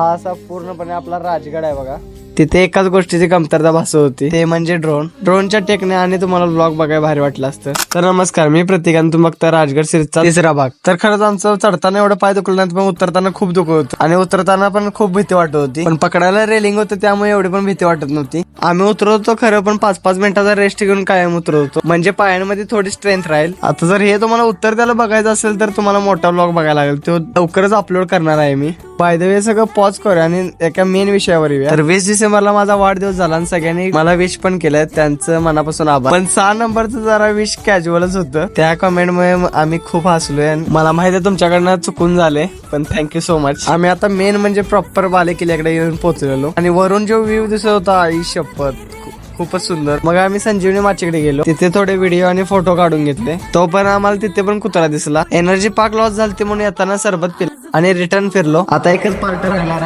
हा असा पूर्णपणे आपला राजगड आहे बघा. तिथे एकाच गोष्टीची कमतरता भासत होती, ते म्हणजे ड्रोनच्या टेकने आणि तुम्हाला ब्लॉग बघायला भारी वाटलं असतं. तर नमस्कार, मी प्रतीक आणि तुम्ही बघता राजगड सिरीजचा 3रा भाग. तर खरंच आमचं चढताना एवढं पाय दुखलं नाही, पण उतरताना खूप दुखत होतं आणि उतरताना पण खूप भीती वाटत होती. पण पकडायला रेलिंग होतं त्यामुळे एवढी पण भीती वाटत नव्हती. आम्ही उतरत होतो खरं, पण 5-5 मिनिटाचा रेस्ट घेऊन कायम उतरत होतो, म्हणजे पायांमध्ये थोडी स्ट्रेंथ राहील. आता जर हे तुम्हाला उत्तर त्याला बघायचं असेल तर तुम्हाला मोठा ब्लॉग बघायला लागेल, तो लवकरच अपलोड करणार आहे मी. बाय द वे सगळं पॉज करूया आणि एका मेन विषयावर येऊया. तर 20 डिसेंबरला माझा वाढदिवस झाला आणि सगळ्यांनी मला विश पण केलंय, त्यांचं मनापासून आभार. पण 6 नंबरचं जरा विश कॅज्युअलच होतं. त्या कमेंटमुळे आम्ही खूप हसलोय आणि मला माहिती आहे तुमच्याकडनं चुकून झाले, पण थँक्यू सो मच. आम्ही आता मेन म्हणजे प्रॉपर बालेकिल्ल्याकडे येऊन पोहोचलेलो आणि वरून जो व्ह्यू दिसत होता, आई शपथ खूपच सुंदर. मग आम्ही संजीवनी माचीकडे गेलो, तिथे थोडे व्हिडिओ आणि फोटो काढून घेतले. तो पण आम्हाला तिथे पण कुत्रा दिसला. एनर्जी पार्क लॉस झाली म्हणून येताना सरबत पिलं आणि रिटर्न फिरलो. आता एकच पार्ट राहिला.